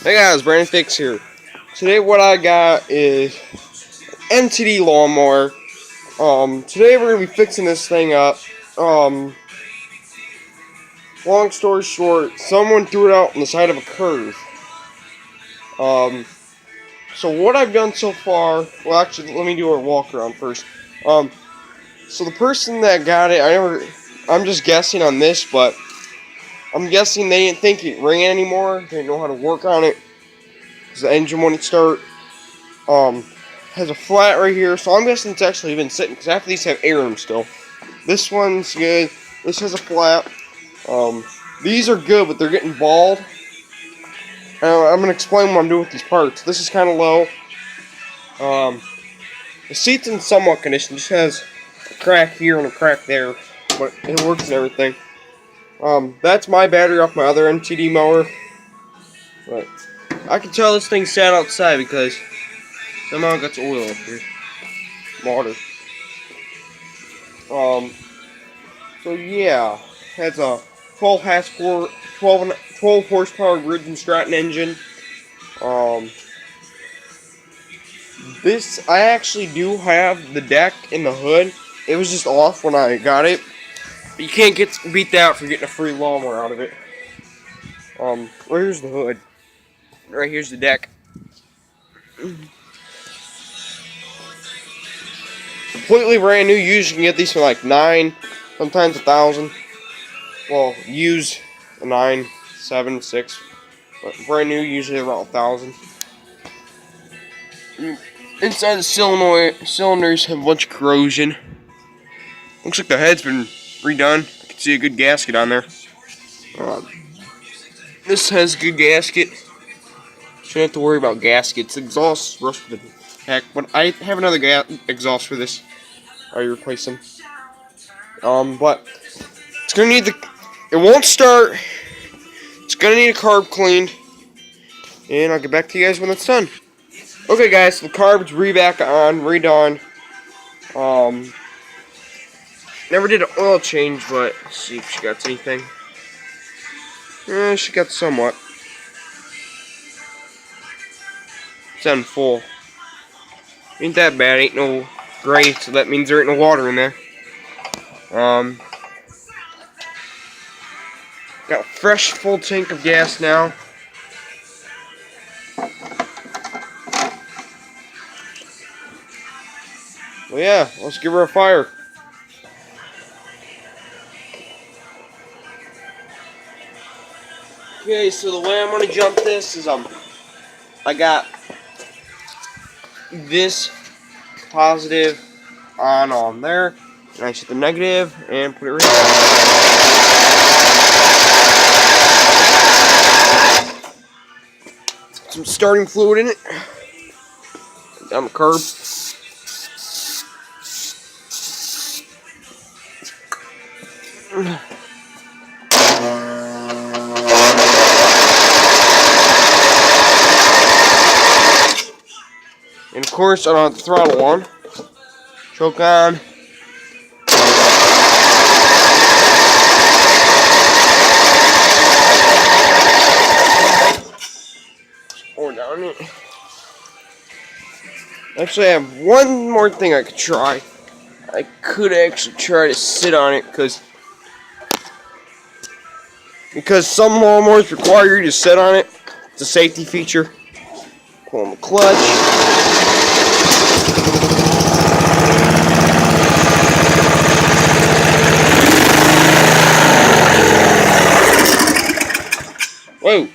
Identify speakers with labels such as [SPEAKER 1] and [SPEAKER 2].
[SPEAKER 1] Hey guys, Brandon Fix here. Today what I got is MTD lawnmower. Today we're gonna be fixing this thing up. Long story short, someone threw it out on the side of a curve. So what I've done so far, well actually let me do a walk around first. So the person that got it, I'm just guessing on this, but I'm guessing they didn't think it ran anymore. They didn't know how to work on it. Because the engine wouldn't start. Has a flat right here, so I'm guessing it's actually been sitting, because half of these have air in them still. This one's good. This has a flat. These are good, but they're getting bald. I'm going to explain what I'm doing with these parts. This is kind of low. The seat's in somewhat condition. It just has a crack here and a crack there, but it works and everything. That's my battery off my other MTD mower. But I can tell this thing sat outside because somehow it got oil up here. Water. So yeah, has a 12 horsepower Ridge and Stratton engine. This, I actually do have the deck in the hood. It was just off when I got it. But you can't beat that for getting a free lawnmower out of it. Where's the hood? Right here's the deck. Completely brand new. Usually you can get these for like $9, sometimes $1,000. Well, used $9, $7, $6, but brand new usually around $1,000. Inside the cylinders have a bunch of corrosion. Looks like the head's been redone. I can see a good gasket on there. This has a good gasket. Shouldn't have to worry about gaskets. Exhaust rusted the heck, but I have another exhaust for this. I replace them. But it's gonna need it won't start. It's gonna need a carb cleaned, and I'll get back to you guys when it's done. Okay, guys, so the carb's redone. Never did an oil change, but let's see if she got anything. She got somewhat. It's on full. Ain't that bad. Ain't no gray, so that means there ain't no water in there. Got a fresh full tank of gas now. Well, yeah, let's give her a fire. Okay, so the way I'm gonna jump this is I got this positive on there, and I set the negative and put it right there. Some starting fluid in it. Down the curb. And of course, I don't have the throttle on. Choke on. Pour down it. Actually, I have one more thing I could try. I could actually try to sit on it because some lawnmowers require you to sit on it. It's a safety feature. Pull on the clutch. Whoa.